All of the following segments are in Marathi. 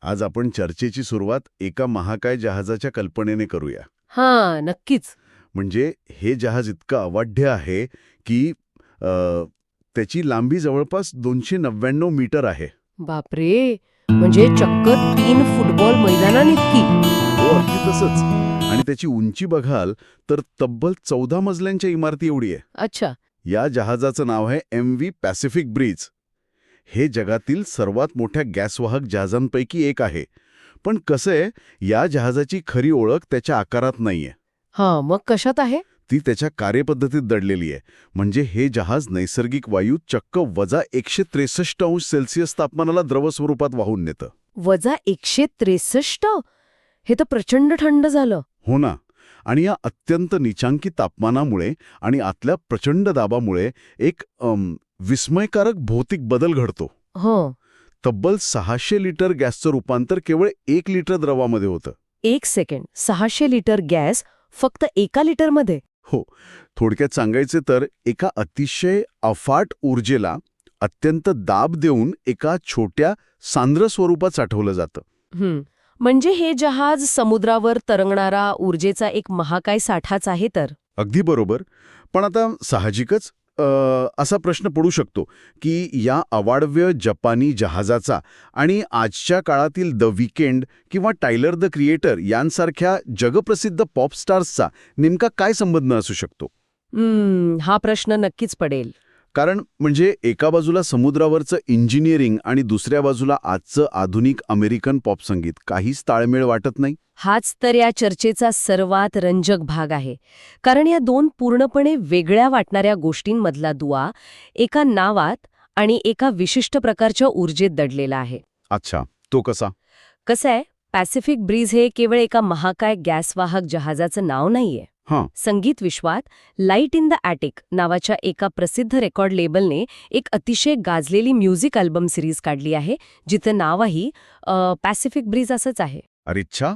आज आपण चर्चेची सुरुवात एका महाकाय जहाजाच्या कल्पनेने करूया. हां, नक्कीच. म्हणजे हे जहाज इतकं अवाढ्य आहे की त्याची लांबी जवळपास 299 मीटर आहे. बापरे! म्हणजे चक्क 3 फुटबॉल मैदानांइतकी. हो, अगदी तसंच. आणि त्याची उंची बघाल तर तब्बल 14 मजल्यांच्या इमारती एवढी आहे. अच्छा. या जहाजाचं नाव आहे MV पॅसिफिक ब्रीज. हे जगातील सर्वात मोठ्या गॅसवाहक जहाजांपैकी एक आहे. पण कसं आहे, या जहाजाची खरी ओळख त्याच्या आकारात नाहीये. हां, मग कशात आहे? ती त्याच्या कार्यपद्धतीत दडलेली आहे. म्हणजे हे जहाज नैसर्गिक वायू चक्क -163°C तापमानाला द्रव स्वरूपात वाहून नेतं. -163? हे तर प्रचंड थंड झालं. हो ना. आणि या अत्यंत निचांकी तापमानामुळे आणि आतल्या प्रचंड दाबामुळे एक विस्मयकारक भौतिक बदल घडतो. हो. तब्बल 600 लिटर गॅसचं रूपांतर केवळ 1 लिटर द्रवामध्ये होतं. 1 सेकंड. 600 लिटर गॅस फक्त 1 लिटरमध्ये? हो. थोडक्यात सांगायचे तर एका अतिशय अफाट ऊर्जेला अत्यंत दाब देऊन एका छोट्या सांद्र स्वरूपात साठवलं जातं. म्हणजे हे जहाज समुद्रावर तरंगणारा ऊर्जेचा एक महाकाय साठाच आहे तर? अगदी बरोबर. पण आता साहजिकच असा प्रश्न पडू शकतो की या अवाढव्य जपानी जहाजाचा आणि आजच्या काळातील द वीकेंड किंवा टायलर द क्रिएटर यांसारख्या जगप्रसिद्ध पॉप स्टार्सचा नेमका काय संबंध असू शकतो? हा प्रश्न नक्कीच पडेल. कारण म्हणजे एका बाजूला समुद्रावरचं इंजिनिअरिंग आणि दुसऱ्या बाजूला आजचं आधुनिक अमेरिकन पॉप संगीत, काहीच ताळमेळ वाटत नाही. हाच तर या चर्चेचा सर्वात रंजक भाग आहे. कारण या दोन पूर्णपणे वेगळ्या वाटणाऱ्या गोष्टींमधला दुवा एका नावात आणि एका विशिष्ट प्रकारच्या ऊर्जेत दडलेला आहे. अच्छा, तो कसा? कसं आहे, पॅसिफिक ब्रीज हे केवळ एका महाकाय गॅसवाहक जहाजाचं नाव नाहीये. हां. संगीत विश्वात लाईट इन द ॲटिक नावाच्या एका प्रसिद्ध रेकॉर्ड लेबलने एक अतिशय गाजलेली म्युझिक अल्बम सिरीज काढली आहे, जिचं नावही पॅसिफिक ब्रीज असंच आहे. अरेच्छा,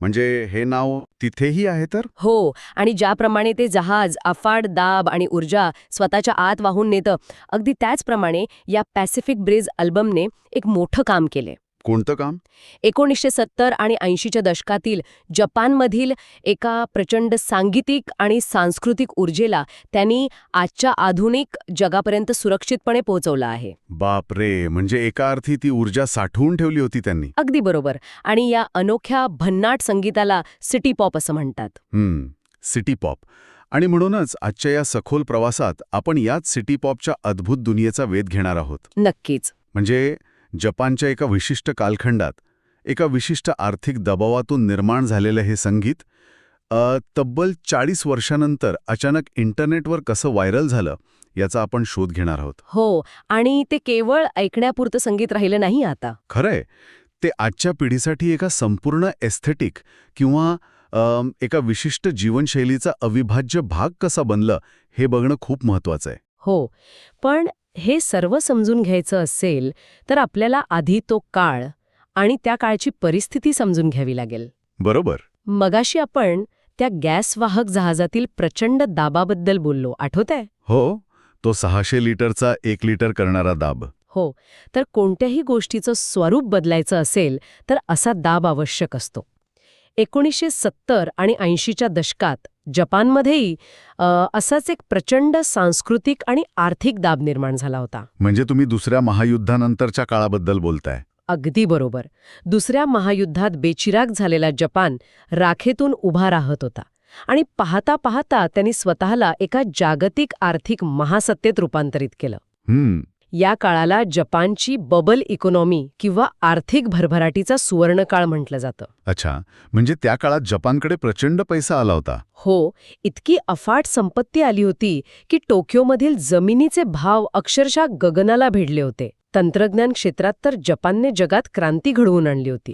म्हणजे हे नाव तिथेही आहे तर? हो, आणि ज्याप्रमाणे ते जहाज अफाट दाब आणि ऊर्जा स्वतःच्या आत वाहून नेतं, अगदी त्याचप्रमाणे या पॅसिफिक ब्रीज अल्बमने एक मोठं काम केले. कोणतं काम? 1970 आणि 80च्या दशकातील जपानमधील एका प्रचंड सांगीतिक आणि सांस्कृतिक ऊर्जेला त्यांनी आजच्या आधुनिक जगापर्यंत सुरक्षितपणे पोहोचवलं आहे. बापरे, म्हणजे एका अर्थी ती ऊर्जा साठवून ठेवली होती त्यांनी. अगदी बरोबर. आणि या अनोख्या भन्नाट संगीताला सिटी पॉप असं म्हणतात. City pop. आणि म्हणूनच आजच्या या सखोल प्रवासात आपण याच सिटी पॉपच्या अद्भुत दुनियेचा वेध घेणार आहोत. नक्कीच. म्हणजे जपानच्या एका विशिष्ट कालखंडात एका विशिष्ट आर्थिक दबावातून निर्माण झालेलं हे संगीत तब्बल 40 वर्षांनंतर अचानक इंटरनेटवर कसं व्हायरल झालं याचा आपण शोध घेणार आहोत. हो, आणि ते केवळ ऐकण्यापुरतं संगीत राहिलं नाही आता. खरंय, ते आजच्या पिढीसाठी एका संपूर्ण एस्थेटिक किंवा एका विशिष्ट जीवनशैलीचा अविभाज्य भाग कसा बनलं हे बघणं खूप महत्वाचं आहे. हो, पण हे सर्व समजून घ्यायचं असेल तर आपल्याला आधी तो काळ आणि त्या काळची परिस्थिती समजून घ्यावी लागेल. बरोबर. मगाशी आपण त्या गॅसवाहक जहाजातील प्रचंड दाबाबद्दल बोललो, आठवतंय? हो, तो 600 लिटरचा 1 लिटर करणारा दाब. हो, तर कोणत्याही गोष्टीचं स्वरूप बदलायचं असेल तर असा दाब आवश्यक असतो. 1970 आणि 80च्या दशकात जपानमध्येही असाच एक प्रचंड सांस्कृतिक आणि आर्थिक दाब निर्माण झाला होता. म्हणजे तुम्ही दुसऱ्या महायुद्धानंतरच्या काळाबद्दल बोलताय? अगदी बरोबर. दुसऱ्या महायुद्धात बेचिराग झालेला जपान राखेतून उभा राहत होता आणि पाहता पाहता त्यांनी स्वतःला एका जागतिक आर्थिक महासत्तेत रूपांतरित केलं. या काळाला जपानची बबल इकॉनॉमी किंवा आर्थिक भरभराटीचा सुवर्णकाळ म्हटलं जातं. अच्छा, म्हणजे त्या काळात जपानकडे प्रचंड पैसा आला होता. हो, इतकी अफाट संपत्ती आली होती की टोकियोमधील जमिनीचे भाव अक्षरशः गगनाला भिडले होते. तंत्रज्ञान क्षेत्रात तर जपानने जगात क्रांती घडवून आणली होती.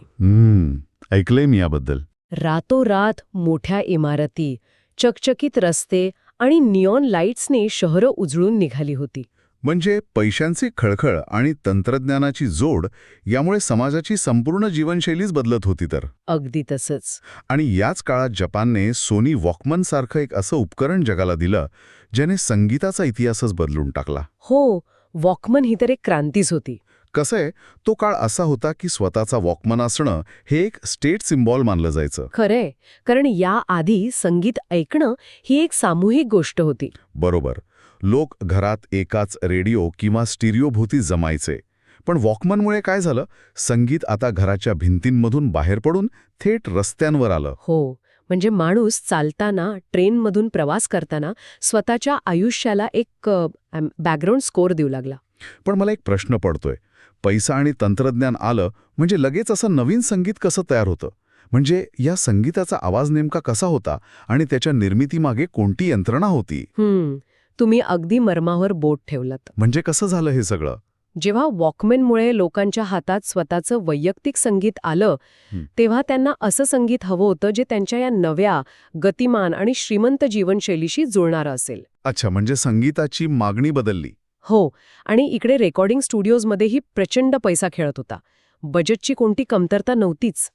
ऐकलंय मी याबद्दल. रातोरात मोठ्या इमारती, चकचकीत रस्ते आणि निऑन लाईट्सने शहरं उजळून निघाली होती. म्हणजे पैशांची खळखळ आणि तंत्रज्ञानाची जोड यामुळे समाजाची संपूर्ण जीवनशैलीच बदलत होती तर. अगदी तसंच. आणि याच काळात जपानने सोनी वॉकमन सारखं एक असं उपकरण जगाला दिलं ज्याने संगीताचा इतिहासच बदलून टाकला. हो, वॉकमन ही तर एक क्रांतीच होती. कसं आहे, तो काळ असा होता की स्वतःचा वॉकमन असणं हे एक स्टेट सिम्बॉल मानलं जायचं. खरंय, कारण याआधी संगीत ऐकणं ही एक सामूहिक गोष्ट होती. बरोबर. लोक घरात एकाच रेडिओ किंवा स्टिरिओभोवती जमायचे. पण वॉकमनमुळे काय झालं, संगीत आता घराच्या भिंतींमधून बाहेर पडून थेट रस्त्यांवर आलं. हो, म्हणजे माणूस चालताना, ट्रेनमधून प्रवास करताना स्वतःच्या आयुष्याला एक बॅकग्राऊंड स्कोअर देऊ लागला. पण मला एक प्रश्न पडतोय, पैसा आणि तंत्रज्ञान आलं म्हणजे लगेच असं नवीन संगीत कसं तयार होतं? म्हणजे या संगीताचा आवाज नेमका कसा होता आणि त्याच्या निर्मितीमागे कोणती यंत्रणा होती? तुम्ही अगदी मर्मावर बोट ठेवलात. म्हणजे कसं झालं हे सगळं? जेव्हा वॉकमॅनमुळे लोकांच्या हातात स्वतःचं वैयक्तिक संगीत आलं, तेव्हा त्यांना असं संगीत हवं होतं जे त्यांच्या या नव्या, गतिमान आणि श्रीमंत जीवनशैलीशी जुळणारं असेल. अच्छा, म्हणजे संगीताची मागणी बदलली. हो, आणि इकडे रेकॉर्डिंग स्टुडिओजमध्येही प्रचंड पैसा खेळत होता. बजेटची कोणती कमतरता नव्हतीच.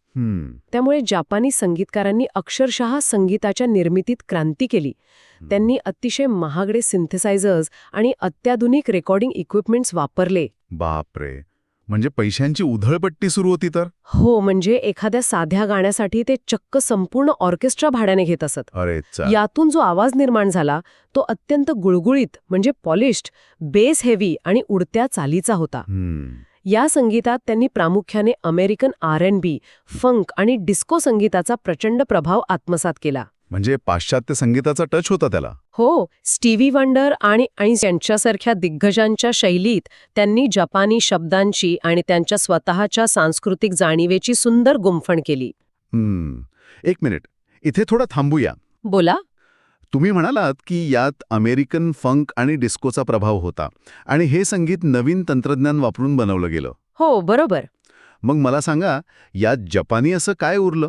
त्यामुळे जापानी संगीतकारांनी अक्षरशः संगीताच्या निर्मितीत क्रांती केली. त्यांनी अतिशय महागडे सिंथेसायझर्स आणि अत्याधुनिक रेकॉर्डिंग इक्विपमेंट्स वापरले. बापरे, म्हणजे पैशांची उधळपट्टी सुरू होती तर? हो, म्हणजे एखाद्या साध्या गाण्यासाठी ते चक्क संपूर्ण ऑर्केस्ट्रा भाड्याने घेत असत. अरे चा. यातून जो आवाज निर्माण झाला तो अत्यंत गुळगुळीत, म्हणजे पॉलिश्ड, बेस हेवी आणि उडत्या चालीचा होता. या संगीतात त्यांनी प्रामुख्याने अमेरिकन R&B, फंक आणि डिस्को संगीताचा प्रचंड प्रभाव आत्मसात केला. म्हणजे पाश्चात्य संगीताचा टच होता त्याला. हो, स्टीव्ही वंडर आणि आईन्स यांच्यासारख्या दिग्गजांच्या शैलीत त्यांनी जपानी शब्दांची आणि त्यांच्या स्वतःच्या सांस्कृतिक जाणीवेची सुंदर गुंफण केली. एक मिनिट, इथे थोडं थांबूया. बोला. तुम्ही म्हणालात की यात अमेरिकन फंक आणि डिस्कोचा प्रभाव होता आणि हे संगीत नवीन तंत्रज्ञान वापरून बनवलं गेलं. हो, बरोबर. मग मला सांगा, यात जपानी असं काय उरलं?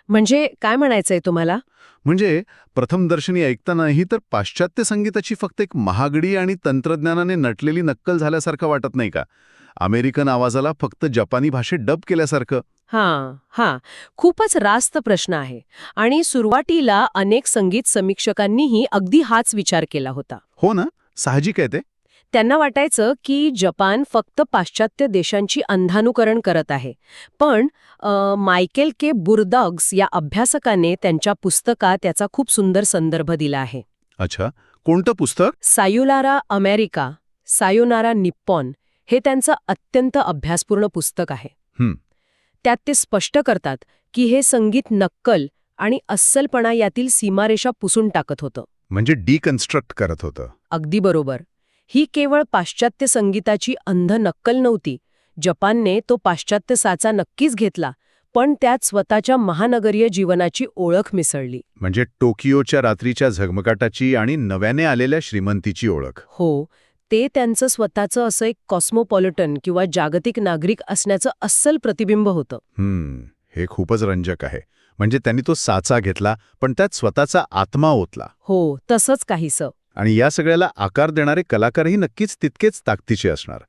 म्हणजे काय म्हणायचंय तुम्हाला? म्हणजे प्रथमदर्शनी ऐकतानाही तर पाश्चात्य संगीताची फक्त एक महागडी आणि तंत्रज्ञानाने नटलेली नक्कल झाल्यासारखं वाटत नाही का? अमेरिकन आवाजाला फक्त जपानी भाषेत डब केल्यासारखं. हां, खूपच रास्त प्रश्न आहे. आणि सुरुवातीला अनेक संगीत समीक्षकांनीही अगदी हाच विचार केला होता. हो ना, साहजिक आहे ते. त्यांना वाटायचं की जपान फक्त पाश्चात्य देशांची अंधानुकरण करत आहे. पण मायकेल के बुरदॉग्स या अभ्यासकाने त्यांच्या पुस्तकात त्याचा खूप सुंदर संदर्भ दिला आहे. अच्छा, कोणतं पुस्तक? सायोनारा अमेरिका, सायोनारा निप्पॉन हे त्यांचं अत्यंत अभ्यासपूर्ण पुस्तक आहे. त्यात ते स्पष्ट करतात की हे संगीत नक्कल आणि अस्सलपणा यातील सीमारेषा पुसून टाकत होतं. म्हणजे डिकन्स्ट्रक्ट करत होतं. अगदी बरोबर. ही केवळ पाश्चात्य संगीताची अंध नक्कल नव्हती. जपानने तो पाश्चात्य साचा नक्कीच घेतला, पण त्यात स्वतःच्या महानगरीय जीवनाची ओळख मिसळली. म्हणजे टोकियोच्या रात्रीच्या झगमगाटाची आणि नव्याने आलेल्या श्रीमंतीची ओळख. हो, ते त्यांचं स्वतःचं असं एक कॉस्मोपॉलिटन किंवा जागतिक नागरिक असण्याचं अस्सल प्रतिबिंब होतं. हे खूपच रंजक आहे. म्हणजे त्यांनी तो साचा घेतला, पण त्यात स्वतःचा आत्मा ओतला. हो, तसंच काहीसं. आणि या सगळ्याला आकार देणारे कलाकारही नक्कीच तितकेच ताकदीचे असणार.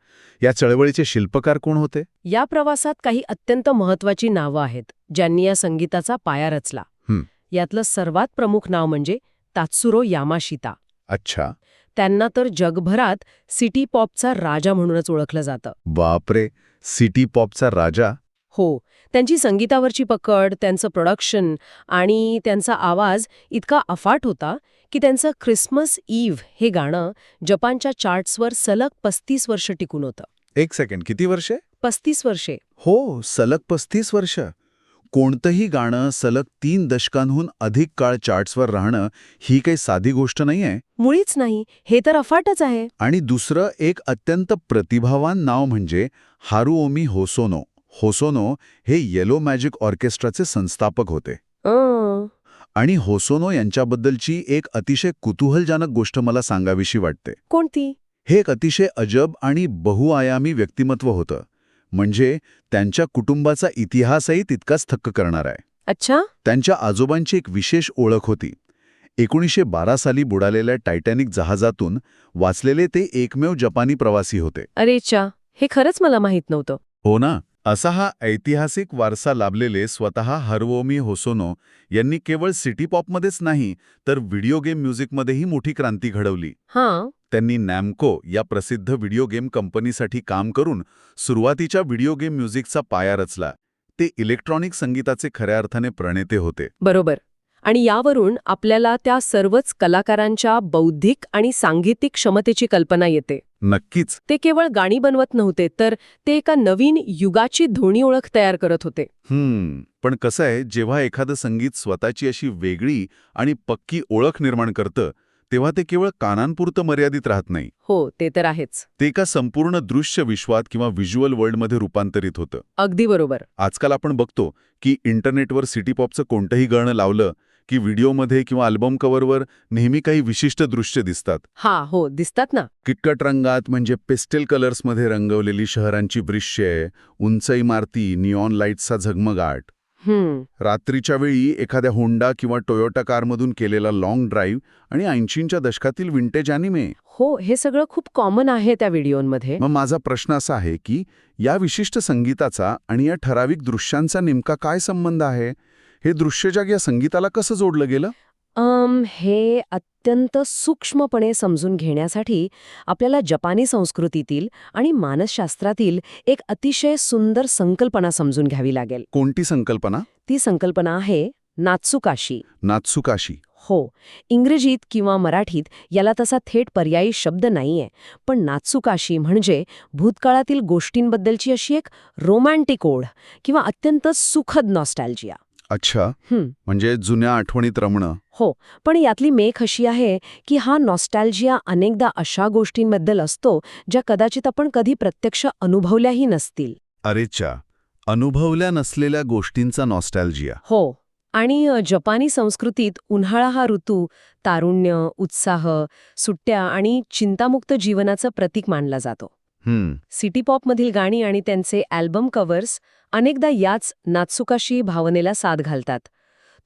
या चळवळीचे शिल्पकार कोण होते? या प्रवासात काही अत्यंत महत्वाची नावं आहेत, ज्यांनी या संगीताचा पाया रचला. यातलं सर्वात प्रमुख नाव म्हणजे तात्सुरो यामाशिता. अच्छा. त्यांना तर जगभरात सिटी पॉपचा राजा म्हणूनच ओळखलं जातं. बापरे, सिटी पॉपचा राजा? हो, त्यांची संगीतावरची पकड, त्यांचं प्रोडक्शन आणि त्यांचा आवाज इतका अफाट होता की त्यांचं ख्रिसमस इव्ह हे गाणं जपानच्या चार्ट्सवर सलग 35 वर्ष टिकून होतं. एक सेकंड, किती वर्षे? 35 वर्षे. हो, सलग 35 वर्ष. कोणतंही गाणं सलग 3 दशकांहून अधिक काळ चार्ट्सवर राहणं ही काही साधी गोष्ट नाहीये. मुळीच नाही. हे तर अफाटच आहे. आणि दुसरं एक अत्यंत प्रतिभावान नाव म्हणजे हारुओमी होसोनो. होसोनो हे येलो मॅजिक ऑर्केस्ट्राचे संस्थापक होते. आणि होसोनो यांच्याबद्दलची एक अतिशय कुतूहलजनक गोष्ट मला सांगावीशी वाटते. कोणती? हे एक अतिशय अजब आणि बहुआयामी व्यक्तिमत्व होतं. म्हणजे त्यांच्या कुटुंबाचा इतिहासही तितकाच थक्क करणार आहे. अच्छा. त्यांच्या आजोबांची एक विशेष ओळख होती. 1912 साली बुडालेल्या टायटॅनिक जहाजातून वाचलेले ते एकमेव जपानी प्रवासी होते. अरेच्या, हे खरंच मला माहित नव्हतं. हो ना. असा हा ऐतिहासिक वारसा लाभलेले स्वतः हारुओमी होसोनो यांनी केवळ सिटी पॉपमध्येच नाही तर व्हिडिओ गेम म्युझिकमध्येही मोठी क्रांती घडवली. त्यांनी नॅमको या प्रसिद्ध व्हिडिओ गेम कंपनीसाठी काम करून सुरुवातीच्या व्हिडिओ गेम म्युझिकचा पाया रचला. ते इलेक्ट्रॉनिक संगीताचे खऱ्या अर्थाने प्रणेते होते. बरोबर. आणि यावरून आपल्याला त्या सर्वच कलाकारांच्या बौद्धिक आणि सांगीतिक क्षमतेची कल्पना येते. नक्कीच. ते केवळ गाणी बनवत नव्हते, तर ते एका नवीन युगाची ध्वनी ओळख तयार करत होते. पण कसं आहे, जेव्हा एखादं संगीत स्वतःची अशी वेगळी आणि पक्की ओळख निर्माण करतं, तेव्हा ते केवळ कानांपुरतं मर्यादित राहत नाही. हो, ते तर आहेच. ते एका संपूर्ण दृश्य विश्वात किंवा व्हिज्युअल वर्ल्डमध्ये रूपांतरित होतं. अगदी बरोबर. आजकाल आपण बघतो की इंटरनेटवर सिटी पॉपचं कोणतंही गाणं लावलं की व्हिडिओमध्ये किंवा अल्बम कव्हरवर नेहमी काही विशिष्ट दृश्य दिसतात. हो, दिसतात ना. किटकट रंगात म्हणजे पेस्टेल कलर्समध्ये रंगवलेली शहरांची दृश्ये, उंच इमारती, निऑन लाईट्सचा झगमगाट. रात्रीच्या वेळी एखाद्या होंडा किंवा टोयोटा कारमधून केलेला लाँग ड्राईव्ह आणि 80च्या दशकातील विंटेज अॅनिमे. हो, हे सगळं खूप कॉमन आहे त्या व्हिडिओमध्ये. मग माझा प्रश्न असा आहे की या विशिष्ट संगीताचा आणि या ठराविक दृश्यांचा नेमका काय संबंध आहे? हे दृश्यजग या संगीताला कसं जोडलं गेलं? हे अत्यंत सूक्ष्मपणे समजून घेण्यासाठी आपल्याला जपानी संस्कृतीतील आणि मानसशास्त्रातील एक अतिशय सुंदर संकल्पना समजून घ्यावी लागेल. कोणती संकल्पना? ती संकल्पना आहे नात्सुकाशी. नात्सुकाशी. हो, इंग्रजीत किंवा मराठीत याला तसा थेट पर्यायी शब्द नाहीये, पण नात्सुकाशी म्हणजे भूतकाळातील गोष्टींबद्दलची अशी एक रोमॅन्टिक ओढ किंवा अत्यंत सुखद नॉस्टॅल्जिया. अच्छा, म्हणजे जुन्या आठवणीत रमणं. हो, पण यातली मेख अशी आहे की हा नॉस्टॅल्जिया अनेकदा अशा गोष्टींबद्दल असतो ज्या कदाचित आपण कधी प्रत्यक्ष अनुभवल्याही नसतील. अरेच्या, अनुभवल्या नसलेल्या गोष्टींचा नॉस्टॅल्जिया. हो, आणि जपानी संस्कृतीत उन्हाळा हा ऋतू तारुण्य, उत्साह, सुट्ट्या आणि चिंतामुक्त जीवनाचं प्रतीक मानला जातो. सिटी पॉपमधील गाणी आणि त्यांचे अल्बम कव्हर्स अनेकदा याच नात्सुकाशी भावनेला साथ घालतात.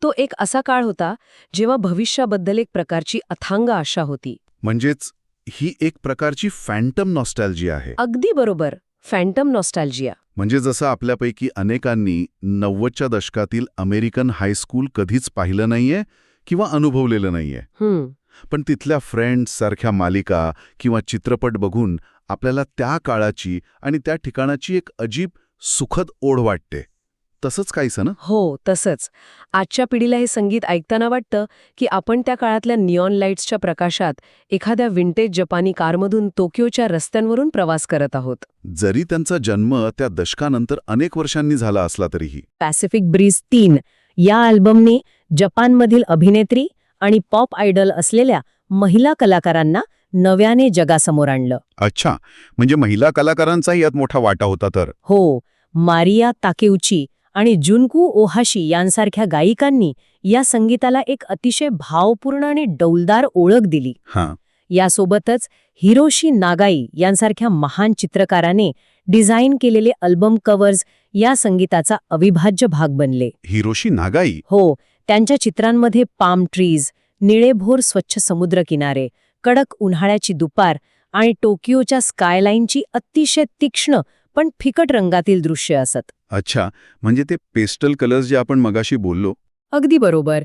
तो एक असा काळ होता जेव्हा भविष्याबद्दल एक प्रकारची अथांग आशा होती. म्हणजेच ही एक प्रकारची फॅन्टम नॉस्टॅल्जिया आहे. अगदी बरोबर, फॅन्टम नॉस्टॅल्जिया. म्हणजे जसं आपल्यापैकी अनेकांनी 90च्या दशकातील अमेरिकन हायस्कूल कधीच पाहिलं नाहीये किंवा अनुभवलेलं नाहीये, पण तिथल्या फ्रेंड्स सारख्या मालिका किंवा चित्रपट बघून आपल्याला त्या काळाची आणि त्या ठिकाणाची एक अजीब सुखद ओढ वाटते. तसंच काहीसं ना? हो, तसंच. आजच्या पिढीला हे संगीत ऐकताना वाटतं की आपण त्या काळातल्या निऑन लाईट्सच्या प्रकाशात एखाद्या विंटेज जपानी कारमधून टोकियोच्या रस्त्यांवरून प्रवास करत आहोत. जरी त्यांचा जन्म त्या दशकानंतर अनेक वर्षांनी झाला असला तरीही. पॅसिफिक ब्रीज 3 या अल्बमने जपानमधील अभिनेत्री आणि पॉप आयडल असलेल्या महिला कलाकारांना नव्याने जगासमोर आणलं. अच्छा, म्हणजे महिला कलाकारांचाही यात मोठा वाटा होता तर. हो, मारिया ताकेउची आणि जुन्कू ओहाशी यांसारख्या गायिकांनी या संगीताला एक अतिशय भावपूर्ण आणि डौलदार ओळख दिली. यासोबतच हिरोशी नागाई यांसारख्या महान चित्रकाराने डिझाईन केलेले अल्बम कव्हर्स या संगीताचा अविभाज्य भाग बनले. हिरोशी नागाई? हो, त्यांच्या चित्रांमध्ये पाम ट्रीज, निळेभोर स्वच्छ समुद्रकिनारे, कडक उन्हाळ्याची दुपार आणि टोकियोच्या स्कायलाईनची अतिशय तीक्ष्ण पण फिकट रंगातील दृश्य असत. अच्छा, म्हणजे ते पेस्टल कलर्स जे आपण मगाशी बोललो. अगदी बरोबर.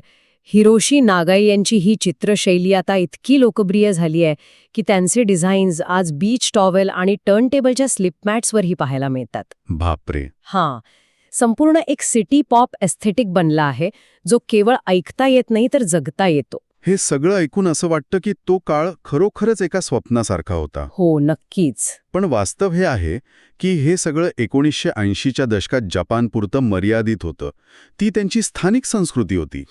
हिरोशी नागाई यांची ही चित्रशैली आता इतकी लोकप्रिय झाली आहे की त्यांचे डिझाईन्स आज बीच टॉवेल आणि टर्न टेबलच्या स्लिपमॅट्सवरही पाहायला मिळतात. बापरे. संपूर्ण एक सिटी पॉप एस्थेटिक बनला आहे जो केवळ ऐकता येत नाही तर जगता येतो. हे सगळं ऐकून असं वाटतं की तो काळ खरोखरच एका स्वप्नासारखा होता. हो, नक्कीच. पण वास्तव हे आहे की हे सगळं 1980च्या दशकात जपानपुरतं मर्यादित होतं. ती त्यांची स्थानिक संस्कृती होती.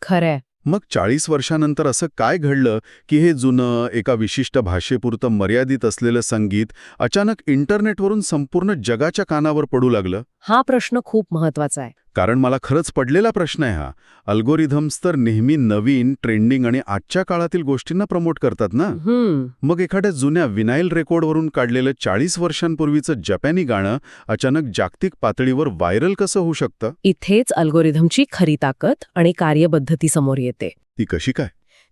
खरंय. मग 40 वर्षांनंतर असं काय घडलं की हे जुनं एका विशिष्ट भाषेपुरतं मर्यादित असलेलं संगीत अचानक इंटरनेटवरून संपूर्ण जगाच्या कानावर पडू लागलं? हा प्रश्न खूप महत्वाचा आहे. कारण मला खरंच पडलेला प्रश्न आहे हा. अल्गोरिथम्स तर नेहमी नवीन, ट्रेंडिंग आणि आजच्या काळातील गोष्टींना प्रमोट करतात ना. मग एखाद्या जुन्या विनाईल रेकॉर्डवरून काढलेलं 40 वर्षांपूर्वीचं जपानी गाणं अचानक जागतिक पातळीवर व्हायरल कसं होऊ शकतं? इथेच अल्गोरिथमची खरी ताकद आणि कार्यपद्धती समोर येते. ती कशी काय?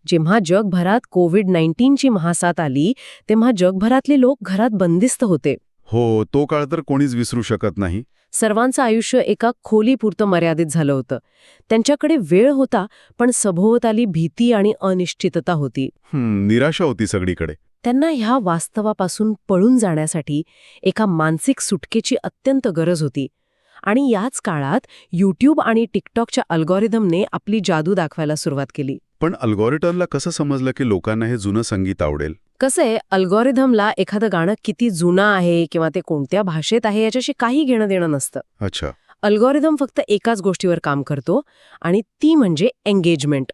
जेव्हा जगभरात कोविड-19ची महासाथ आली तेव्हा जगभरातले लोक घरात बंदिस्त होते. हो, तो काळ तर कोणीच विसरू शकत नाही. सर्वांचं आयुष्य एका खोलीपुरतं मर्यादित झालं होतं. त्यांच्याकडे वेळ होता, पण सभोवताली भीती आणि अनिश्चितता होती. निराशा होती सगळीकडे. त्यांना ह्या वास्तवापासून पळून जाण्यासाठी एका मानसिक सुटकेची अत्यंत गरज होती. आणि याच काळात यूट्यूब आणि टिकटॉकच्या अल्गोरिदमने आपली जादू दाखवायला सुरुवात केली. पण अल्गोरिथमला कसं समजलं की लोकांना हे जुनं संगीत आवडेल? कसं आहे, अल्गोरिदमला एखादं गाणं किती जुनं आहे किंवा ते कोणत्या भाषेत आहे याच्याशी काही घेणं देणं नसतं. अच्छा. अल्गोरिदम फक्त एकाच गोष्टीवर काम करतो आणि ती म्हणजे एंगेजमेंट.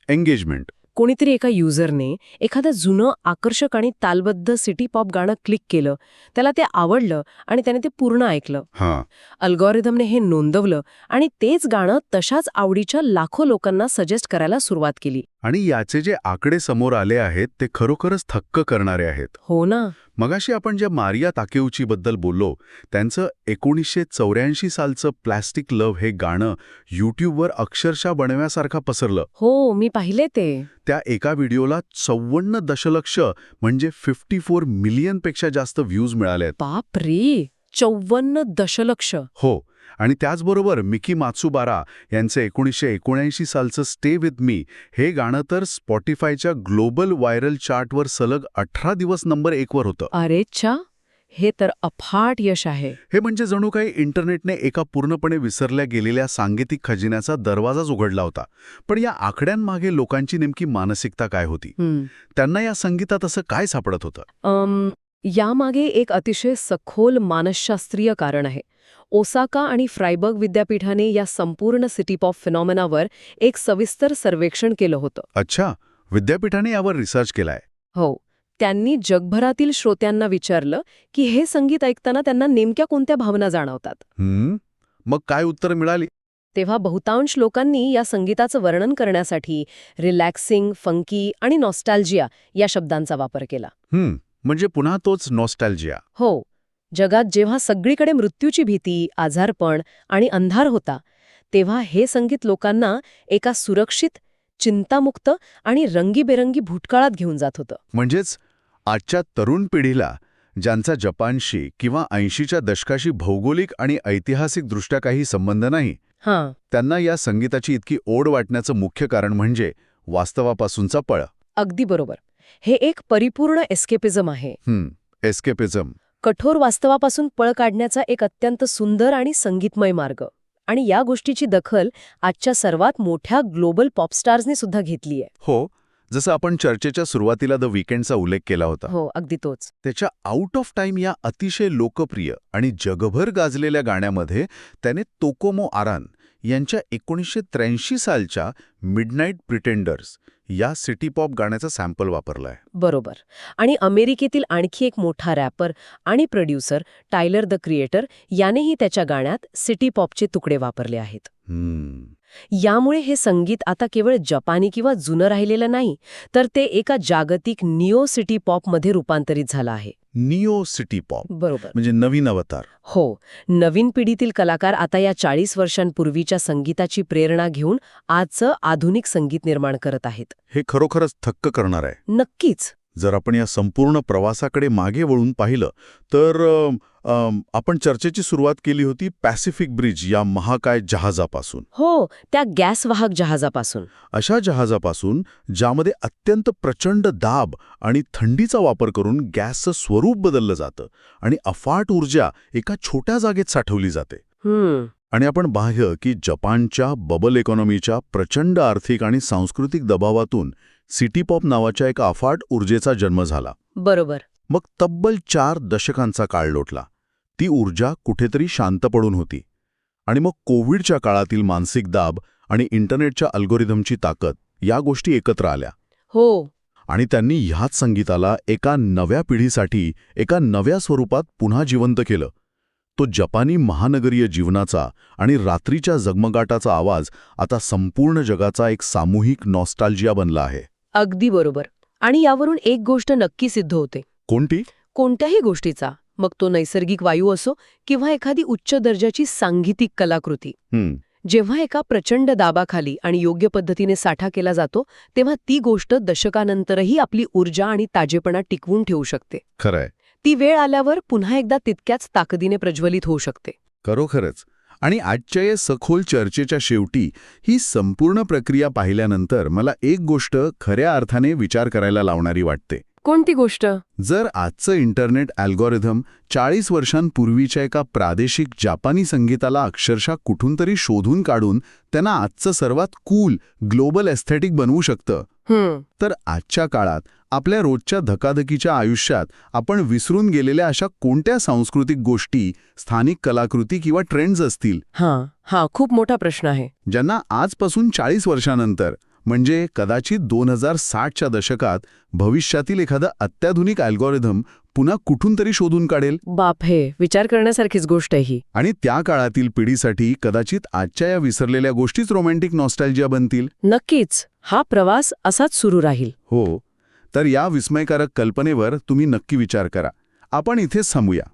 एंगेजमेंट. कोणीतरी एका युजरने एखादं जुनं आकर्षक आणि तालबद्ध सिटी पॉप गाणं क्लिक केलं, त्याला ते आवडलं आणि त्याने ते पूर्ण ऐकलं. हां. अल्गोरिदमने हे नोंदवलं आणि तेच गाणं तशाच आवडीच्या लाखो लोकांना सजेस्ट करायला सुरुवात केली. आणि याचे जे आकडे समोर आले आहेत ते खरोखरच थक्क करणारे आहेत. हो ना. मगाशी आपण ज्या मारिया ताकेउची बद्दल बोललो, त्यांचं 1984 सालचं प्लॅस्टिक लव्ह हे गाणं यूट्यूबवर अक्षरशः बनव्यासारखा पसरलं. हो, मी पाहिले ते. त्या एका व्हिडिओला 54 दशलक्ष म्हणजे 54 मिलियनपेक्षा जास्त व्ह्यूज मिळाले. बाप रे, 54 दशलक्ष. हो. आणि त्याचबरोबर मिकी मात्सुबारा यांचं 1979 सालचं स्टे विथ मी हे गाणं तर स्पॉटिफायच्या ग्लोबल व्हायरल चार्टवर सलग 18 दिवस नंबर 1 वर होतं. अरे च्छा, हे तर अफाट यश आहे. हे म्हणजे जणू काही इंटरनेटने एका पूर्णपणे विसरल्या गेलेल्या सांगीतिक खजिन्याचा दरवाजाच उघडला होता. पण या आकड्यांमागे लोकांची नेमकी मानसिकता काय होती? त्यांना या संगीतात असं काय सापडत होतं? यामागे एक अतिशय सखोल मानसशास्त्रीय कारण आहे. ओसाका आणि फ्रायबर्ग विद्यापीठाने या संपूर्ण सिटी पॉप फिनॉमेनावर एक सविस्तर सर्वेक्षण केलं होतं. अच्छा, विद्यापीठाने यावर रिसर्च केलाय. हो. त्यांनी जगभरातील श्रोत्यांना विचारलं की हे संगीत ऐकताना त्यांना नेमक्या कोणत्या भावना जाणवतात. मग काय उत्तर मिळाली? तेव्हा बहुतांश लोकांनी या संगीताचं वर्णन करण्यासाठी रिलॅक्सिंग, फंकी आणि नॉस्टॅल्जिया या शब्दांचा वापर केला. म्हणजे पुन्हा तोच नॉस्टॅल्जिया. हो. जगात जेव्हा सगळीकडे मृत्यूची भीती, आजारपण आणि अंधार होता, तेव्हा हे संगीत लोकांना एका सुरक्षित, चिंतामुक्त आणि रंगीबेरंगी भूतकाळात घेऊन जात होतं. म्हणजेच आजच्या तरुण पिढीला ज्यांचा जपानशी किंवा 80च्या दशकाशी भौगोलिक आणि ऐतिहासिकदृष्ट्या काही संबंध नाही, त्यांना या संगीताची इतकी ओढ वाटण्याचं मुख्य कारण म्हणजे वास्तवापासूनचा पळ. अगदी बरोबर. हे एक परिपूर्ण एस्केपिझम आहे. एस्केपिझम. कठोर वास्तवापासून पळ काढण्याचा एक अत्यंत सुंदर आणि संगीतमय मार्ग. आणि या गोष्टीची दखल आजच्या सर्वात मोठ्या ग्लोबल पॉपस्टार्सनी सुद्धा घेतली आहे. हो, जसं आपण चर्चेच्या सुरुवातीला द वीकेंडचा उल्लेख केला होता. हो, अगदी तोच. त्याच्या आउट ऑफ टाइम या अतिशय लोकप्रिय आणि जगभर गाजलेल्या गाण्यामध्ये त्याने तोकोमो आरान यांच्या 1983 सालच्या मिडनाईट प्रिटेंडर्स या सिटी पॉप गाण्याचा सॅम्पल वापरलाय. बरोबर. आणि अमेरिकेतील आणखी एक मोठा रॅपर आणि प्रोड्युसर टायलर द क्रिएटर यानेही त्याच्या गाण्यात सिटी पॉपचे तुकडे वापरले आहेत. यामुळे हे संगीत आता केवळ जपानी किंवा जुनं राहिलेलं नाही, तर ते एका जागतिक निओ सिटी पॉपमध्ये रूपांतरित झालं आहे. Neo city pop. बरोबर. म्हणजे नवीन अवतार. हो. नवीन पिढीतील कलाकार आता या 40 वर्षांपूर्वीच्या संगीताची प्रेरणा घेऊन आजचं आधुनिक संगीत निर्माण करत आहेत. हे खरोखरच थक्क करणार आहे. नक्कीच. जर आपण या संपूर्ण प्रवासाकडे मागे वळून पाहिलं तर आपण चर्चेची सुरुवात केली होती पॅसिफिक ब्रिज या महाकाय जहाजापासून. हो, त्या गॅसवाहक जहाजापासून. अशा जहाजापासून ज्यामध्ये अत्यंत प्रचंड दाब आणि थंडीचा वापर करून गॅसचं स्वरूप बदललं जातं आणि अफाट ऊर्जा एका छोट्या जागेत साठवली जाते. आणि आपण पाहिलं की जपानच्या बबल इकॉनॉमीच्या प्रचंड आर्थिक आणि सांस्कृतिक दबावातून सिटी पॉप नावाच्या एका अफाट ऊर्जेचा जन्म झाला. बरोबर. मग तब्बल 4 दशकांचा काळ लोटला. ती ऊर्जा कुठेतरी शांत पडून होती. आणि मग कोविडच्या काळातील मानसिक दाब आणि इंटरनेटच्या अल्गोरिदमची ताकद या गोष्टी एकत्र आल्या. हो. आणि त्यांनी ह्याच संगीताला एका नव्या पिढीसाठी एका नव्या स्वरूपात पुन्हा जिवंत केलं. तो जपानी महानगरीय जीवनाचा आणि रात्रीच्या जगमगाटाचा आवाज आता संपूर्ण जगाचा एक सामूहिक नॉस्टॅल्जिया बनला आहे. अगदी बरोबर. आणि यावरून एक गोष्ट नक्की सिद्ध होते. कोणती? कोणत्याही गोष्टीचा, मग तो नैसर्गिक वायू असो किंवा एखादी उच्च दर्जाची सांगीतिक कलाकृती, जेव्हा एका प्रचंड दाबाखाली आणि योग्य पद्धतीने साठा केला जातो, तेव्हा ती गोष्ट दशकानंतरही आपली ऊर्जा आणि ताजेपणा टिकवून ठेवू शकते. खरंय. ती वेळ आल्यावर पुन्हा एकदा तितक्याच ताकदीने प्रज्वलित होऊ शकते. खरोखरच. आणि आजच्या या सखोल चर्चेच्या शेवटी ही संपूर्ण प्रक्रिया पाहिल्यानंतर मला एक गोष्ट खऱ्या अर्थाने विचार करायला लावणारी वाटते. कोणती गोष्ट? जर आजचं इंटरनेट अल्गोरिथम 40 वर्षांपूर्वीच्या एका प्रादेशिक जापानी संगीताला अक्षरशः कुठून तरी शोधून काढून त्यांना आजचं सर्वात कूल ग्लोबल एस्थेटिक बनवू शकतं, तर आजच्या काळात आपल्या रोजच्या धकाधकीच्या आयुष्यात आपण विसरून गेलेल्या अशा कोणत्या सांस्कृतिक गोष्टी, स्थानिक कलाकृती किंवा ट्रेंड्स असतील हा खूप मोठा प्रश्न आहे. ज्यांना आजपासून 40 वर्षानंतर म्हणजे कदाचित 2060च्या दशकात भविष्यातील एखादं अत्याधुनिक अल्गोरिथम पुन्हा कुठून तरी शोधून काढेल? बापरे, विचार करण्यासारखीच गोष्ट आहे ही. आणि त्या काळातील पिढीसाठी कदाचित आजच्या या विसरलेल्या गोष्टीच रोमॅन्टिक नॉस्टॅल्जिया बनतील. नक्कीच हा प्रवास असाच सुरू राहील. हो, तर या विस्मयकारक कल्पनेवर तुम्ही नक्की विचार करा. आपण इथेच थांबूया.